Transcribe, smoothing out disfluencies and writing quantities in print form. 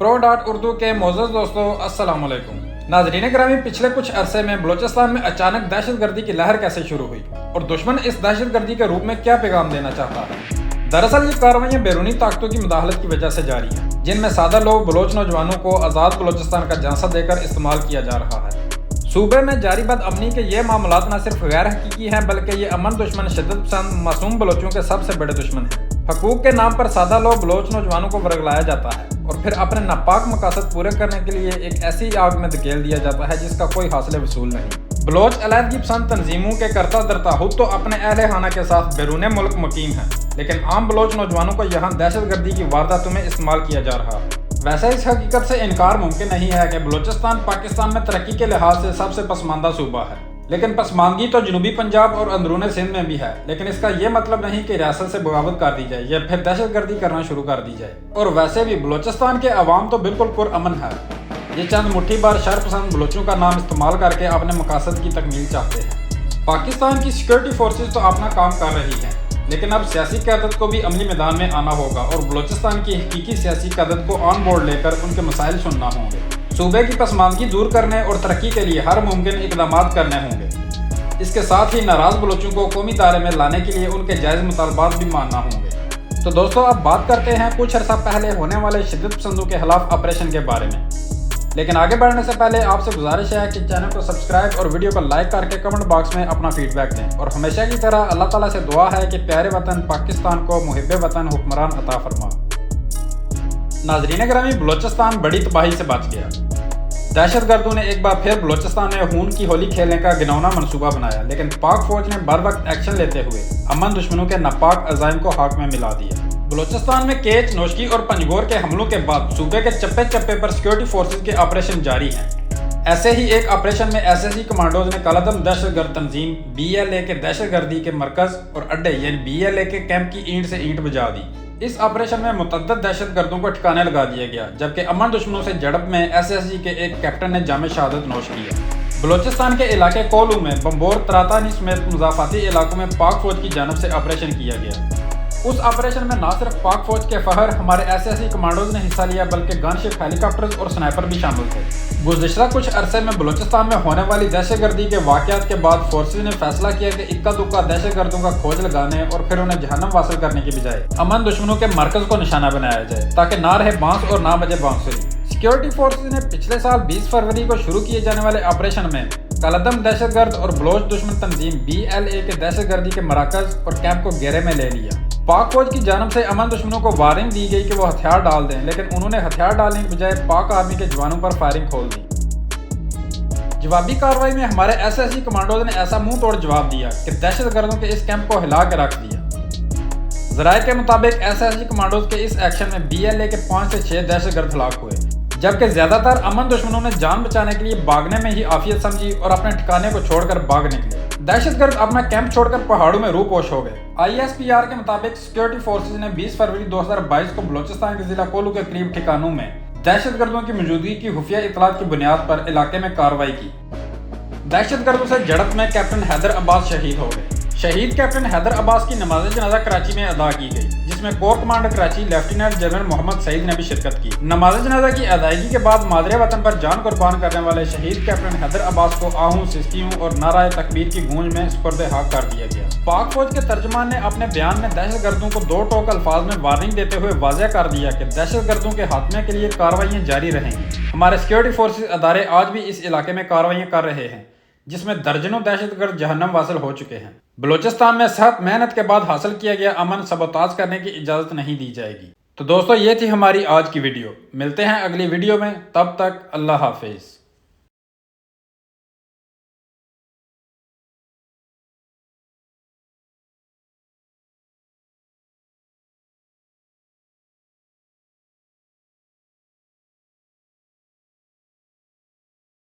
pro.urdu کے معزز دوستو السلام علیکم۔ ناظرین گرامی، پچھلے کچھ عرصے میں بلوچستان میں اچانک دہشت گردی کی لہر کیسے شروع ہوئی اور دشمن اس دہشت گردی کے روپ میں کیا پیغام دینا چاہتا ہے؟ دراصل یہ کارروائیاں بیرونی طاقتوں کی مداخلت کی وجہ سے جاری ہیں، جن میں سادہ لوگ بلوچ نوجوانوں کو آزاد بلوچستان کا جھانسا دے کر استعمال کیا جا رہا ہے۔ صوبے میں جاری بد امنی کے یہ معاملات نہ صرف غیر حقیقی ہیں بلکہ یہ امن دشمن شدت پسند معصوم بلوچوں کے سب سے بڑے دشمن ہیں۔ حقوق کے نام پر سادہ لوگ بلوچ نوجوانوں کو ورگلایا جاتا ہے اور پھر اپنے ناپاک مقاصد پورے کرنے کے لیے ایک ایسی آگ میں دھکیل دیا جاتا ہے جس کا کوئی حاصل وصول نہیں۔ بلوچ علیحدگی پسند تنظیموں کے کرتا درتا خود تو اپنے اہل خانہ کے ساتھ بیرون ملک مقیم ہیں، لیکن عام بلوچ نوجوانوں کو یہاں دہشت گردی کی وارداتوں میں استعمال کیا جا رہا ہے۔ ویسے اس حقیقت سے انکار ممکن نہیں ہے کہ بلوچستان پاکستان میں ترقی کے لحاظ سے سب سے پسماندہ صوبہ ہے، لیکن پسماندگی تو جنوبی پنجاب اور اندرون سندھ میں بھی ہے، لیکن اس کا یہ مطلب نہیں کہ ریاست سے بغاوت کر دی جائے یا پھر دہشت گردی کرنا شروع کر دی جائے۔ اور ویسے بھی بلوچستان کے عوام تو بالکل پرامن ہے، یہ چند مٹھی بار شر پسند بلوچوں کا نام استعمال کر کے اپنے مقاصد کی تکمیل چاہتے ہیں۔ پاکستان کی سیکورٹی فورسز تو اپنا کام کر رہی ہیں، لیکن اب سیاسی قیادت کو بھی عملی میدان میں آنا ہوگا اور بلوچستان کی حقیقی سیاسی قیادت کو آن بورڈ لے کر ان کے مسائل سننا ہوں گے۔ صوبے کی پسماندگی دور کرنے اور ترقی کے لیے ہر ممکن اقدامات کرنے ہوں گے۔ اس کے ساتھ ہی ناراض بلوچوں کو قومی دائرے میں لانے کے لیے ان کے جائز مطالبات بھی ماننا ہوں گے۔ تو دوستو، اب بات کرتے ہیں کچھ عرصہ پہلے ہونے والے شدت پسندوں کے خلاف آپریشن کے بارے میں، لیکن آگے بڑھنے سے پہلے آپ سے گزارش ہے کہ چینل کو سبسکرائب اور ویڈیو کو لائک کر کے کمنٹ باکس میں اپنا فیڈ بیک دیں، اور ہمیشہ کی طرح اللہ تعالیٰ سے دعا ہے کہ پیارے وطن پاکستان کو محب وطن حکمران عطا فرما۔ ناظرین گرامی، بلوچستان بڑی تباہی سے بچ گیا۔ دہشت گردوں نے ایک بار پھر بلوچستان میں خون کی ہولی کھیلنے کا گھناؤنا منصوبہ بنایا، لیکن پاک فوج نے بر وقت ایکشن لیتے ہوئے امن دشمنوں کے ناپاک عزائم کو خاک میں ملا دیا۔ بلوچستان میں کیچ، نوشکی اور پنجگور کے حملوں کے بعد صوبے کے چپے چپے پر سیکورٹی فورسز کے آپریشن جاری ہیں۔ ایسے ہی ایک آپریشن میں SSG کمانڈوز نے کالعدم دہشت گرد تنظیم BLA کے دہشت گردی کے مرکز اور اڈے یعنی BLA کے کیمپ کی اینٹ سے اینٹ بجا دی۔ اس آپریشن میں متعدد دہشت گردوں کو ٹھکانے لگا دیا گیا، جبکہ امن دشمنوں سے جھڑپ میں SSG کے ایک کیپٹن نے جام شہادت نوش کیا۔ بلوچستان کے علاقے کولو میں بمبور، تراتانی سمیت مضافاتی علاقوں میں پاک فوج کی جانب سے آپریشن کیا گیا۔ اس آپریشن میں نہ صرف پاک فوج کے فخر ہمارے SSG کمانڈوز نے حصہ لیا بلکہ گن شپ، ہیلی کاپٹرز اور سنائپر بھی شامل تھے۔ گزشتہ کچھ عرصے میں بلوچستان میں ہونے والی دہشت گردی کے واقعات کے بعد فورسز نے فیصلہ کیا کہ اکا دکا دہشت گردوں کا کھوج لگانے اور پھر انہیں جہنم واصل کرنے کی بجائے امن دشمنوں کے مرکز کو نشانہ بنایا جائے، تاکہ نہ رہے بانس اور نہ بجے بانسری۔ سیکورٹی فورسز نے پچھلے سال 20 فروری کو شروع کیے جانے والے آپریشن میں کالعدم دہشت گرد اور بلوچ دشمن تنظیم BLA کے دہشت گردی کے مراکز اور کیمپ کو گھیرے میں لے لیا۔ پاک فوج کی جانب سے امن دشمنوں کو وارننگ دی گئی کہ وہ ہتھیار ڈال دیں، لیکن انہوں نے ہتھیار ڈالنے کی بجائے پاک آرمی کے جوانوں پر فائرنگ کھول دی۔ جوابی کارروائی میں ہمارے SSG کمانڈوز نے ایسا منہ توڑ جواب دیا کہ دہشت گردوں کے اس کیمپ کو ہلا کے رکھ دیا۔ ذرائع کے مطابق SSG کمانڈوز کے اس ایکشن میں BLA کے 5 سے 6 دہشت گرد ہلاک ہوئے، جبکہ زیادہ تر امن دشمنوں نے جان بچانے کے لیے بھاگنے میں ہی عافیت سمجھی اور اپنے ٹھکانے کو چھوڑ کر بھاگ نکلے۔ دہشت گرد اپنا کیمپ چھوڑ کر پہاڑوں میں روح پوش ہو گئے۔ ISPR کے مطابق سیکورٹی فورسز نے 20 فروری 2022 کو بلوچستان کے ضلع کولو کے قریب ٹھکانوں میں دہشت گردوں کی موجودگی کی خفیہ اطلاعات کی بنیاد پر علاقے میں کارروائی کی۔ دہشت گردوں سے جھڑپ میں کیپٹن حیدر عباس شہید ہو گئے۔ شہید کیپٹن حیدر عباس کی نماز جنازہ کراچی میں ادا کی گئی، جس میں corps commander Karachi lieutenant general Muhammad Saeed نے بھی شرکت کی۔ نماز جنازہ کی ادائیگی کے بعد مادر وطن پر جان قربان کرنے والے شہید کیپٹن حیدر عباس کو آہوں، سسکیوں اور نعرہ تکبیر کی گونج میں سپرد حق کر دیا گیا۔ پاک فوج کے ترجمان نے اپنے بیان میں دہشت گردوں کو 2 ٹوک الفاظ میں وارننگ دیتے ہوئے واضح کر دیا کہ دہشت گردوں کے خاتمے کے لیے کارروائیاں جاری رہیں گی۔ ہمارے سیکورٹی فورسز ادارے آج بھی اس علاقے میں کارروائیاں کر رہے ہیں، جس میں درجنوں دہشت گرد جہنم واصل ہو چکے ہیں۔ بلوچستان میں سخت محنت کے بعد حاصل کیا گیا امن سبوتاژ کرنے کی اجازت نہیں دی جائے گی۔ تو دوستو، یہ تھی ہماری آج کی ویڈیو۔ ملتے ہیں اگلی ویڈیو میں، تب تک اللہ حافظ۔